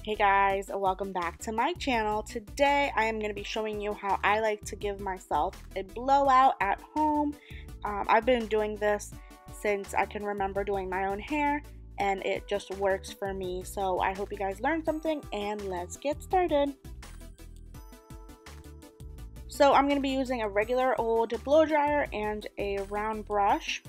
Hey guys, welcome back to my channel. Today I am going to be showing you how I like to give myself a blowout at home. I've been doing this since I can remember doing my own hair, and it just works for me. So I hope you guys learned something, and let's get started. So I'm going to be using a regular old blow dryer and a round brush,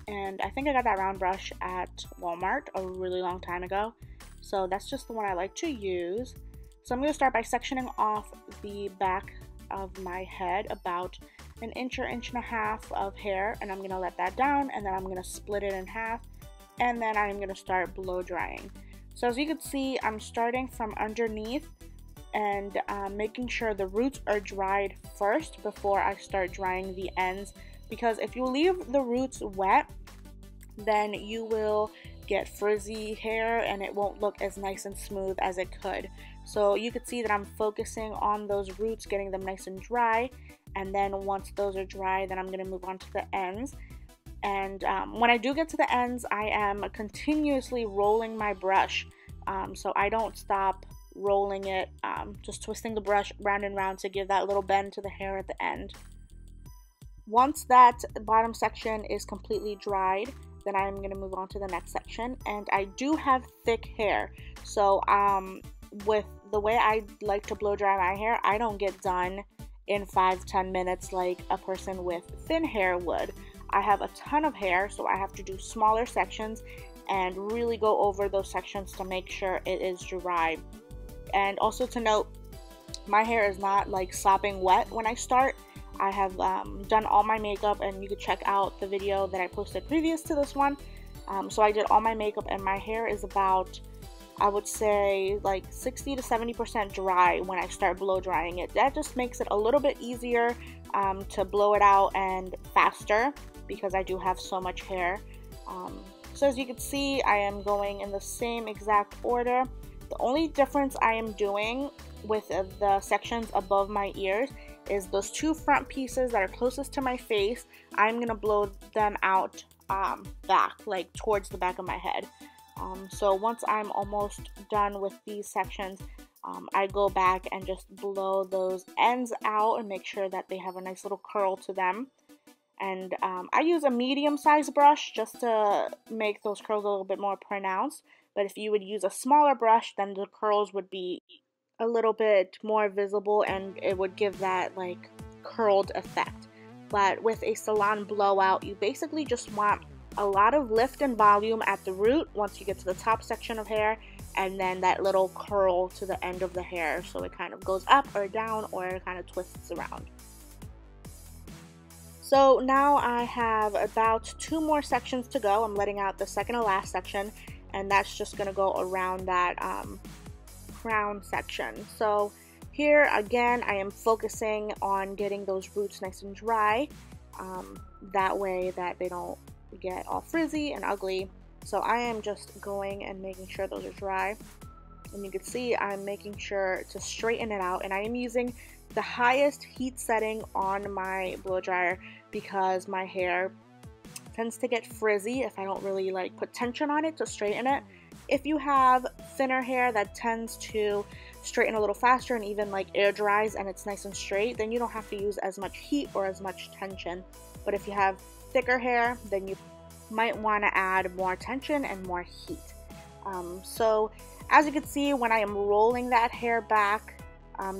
and I think I got that round brush at Walmart a really long time ago. So that's just the one I like to use. So I'm going to start by sectioning off the back of my head, about an inch or inch and a half of hair, and I'm going to let that down, and then I'm going to split it in half, and then I'm going to start blow drying. So as you can see, I'm starting from underneath and making sure the roots are dried first before I start drying the ends, because if you leave the roots wet, then you will get frizzy hair and it won't look as nice and smooth as it could. So you can see that I'm focusing on those roots, getting them nice and dry, and then once those are dry, then I'm going to move on to the ends. And when I do get to the ends, I am continuously rolling my brush, so I don't stop rolling it, just twisting the brush round and round to give that little bend to the hair at the end. Once that bottom section is completely dried, then I'm going to move on to the next section. And I do have thick hair, so with the way I like to blow dry my hair, I don't get done in 5-10 minutes like a person with thin hair would. I have a ton of hair, so I have to do smaller sections and really go over those sections to make sure it is dry. And also to note, my hair is not like sopping wet when I start. I have done all my makeup, and you can check out the video that I posted previous to this one. So I did all my makeup, and my hair is about, I would say, like 60 to 70% dry when I start blow drying it. That just makes it a little bit easier to blow it out and faster, because I do have so much hair. So as you can see, I am going in the same exact order. The only difference I am doing with the sections above my ears is those two front pieces that are closest to my face. I'm gonna blow them out back, like towards the back of my head. So once I'm almost done with these sections, I go back and just blow those ends out and make sure that they have a nice little curl to them. And I use a medium-sized brush just to make those curls a little bit more pronounced. But if you would use a smaller brush, then the curls would be a little bit more visible, and it would give that like curled effect. But with a salon blowout, you basically just want a lot of lift and volume at the root once you get to the top section of hair, and then that little curl to the end of the hair, so it kind of goes up or down, or it kind of twists around. So now I have about 2 more sections to go. I'm letting out the second to last section, and that's just going to go around that crown section. So here again, I am focusing on getting those roots nice and dry, that way that they don't get all frizzy and ugly. So I am just going and making sure those are dry, and you can see I'm making sure to straighten it out, and I am using the highest heat setting on my blow dryer because my hair tends to get frizzy if I don't really like put tension on it to straighten it. If you have thinner hair that tends to straighten a little faster and even like air dries and it's nice and straight, then you don't have to use as much heat or as much tension. But if you have thicker hair, then you might want to add more tension and more heat. So as you can see, when I am rolling that hair back,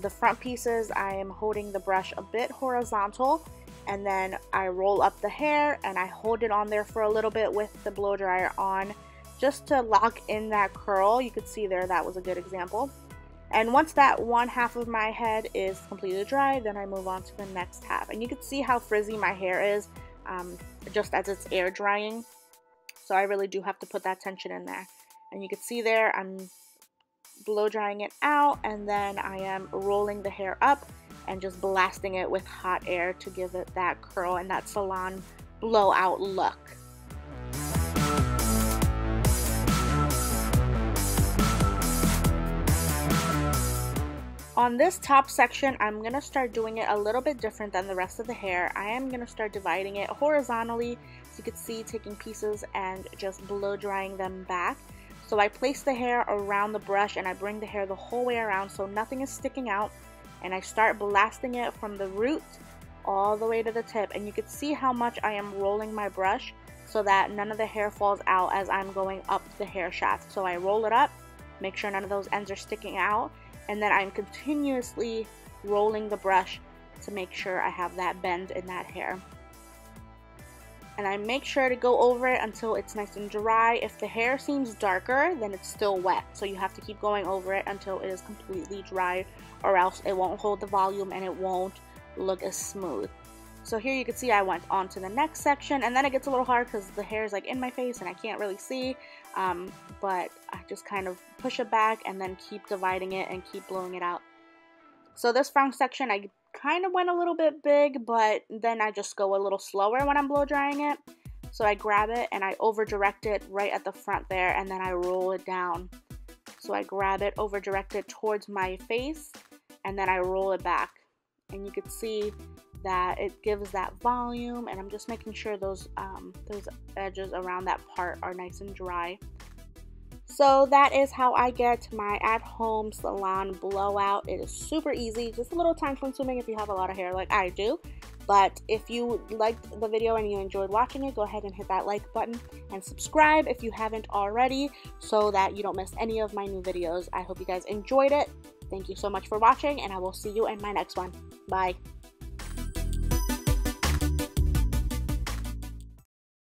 the front pieces, I am holding the brush a bit horizontal, and then I roll up the hair and I hold it on there for a little bit with the blow dryer on, just to lock in that curl. You could see there, that was a good example. And once that one half of my head is completely dry, then I move on to the next half. And you can see how frizzy my hair is just as it's air drying. So I really do have to put that tension in there. And you can see there, I'm blow drying it out, and then I am rolling the hair up and just blasting it with hot air to give it that curl and that salon blowout look. On this top section, I'm going to start doing it a little bit different than the rest of the hair. I am going to start dividing it horizontally, so you can see, taking pieces and just blow drying them back. So So I place the hair around the brush and I bring the hair the whole way around so nothing is sticking out, and I start blasting it from the root all the way to the tip, and you can see how much I am rolling my brush so that none of the hair falls out as I'm going up the hair shaft. So I roll it up, make sure none of those ends are sticking out, and then I'm continuously rolling the brush to make sure I have that bend in that hair. And I make sure to go over it until it's nice and dry. If the hair seems darker, then it's still wet, so you have to keep going over it until it is completely dry, or else it won't hold the volume and it won't look as smooth. So here you can see I went on to the next section, and then it gets a little hard because the hair is like in my face and I can't really see, but I just kind of push it back and then keep dividing it and keep blowing it out. So this front section I kind of went a little bit big, but then I just go a little slower when I'm blow drying it. So I grab it and I over direct it right at the front there, and then I roll it down. So I grab it, over direct it towards my face, and then I roll it back. And you can see that it gives that volume, and I'm just making sure those edges around that part are nice and dry. So that is how I get my at-home salon blowout. It is super easy, just a little time consuming if you have a lot of hair like I do. But if you liked the video and you enjoyed watching it, go ahead and hit that like button and subscribe if you haven't already so that you don't miss any of my new videos. I hope you guys enjoyed it. Thank you so much for watching, and I will see you in my next one. Bye.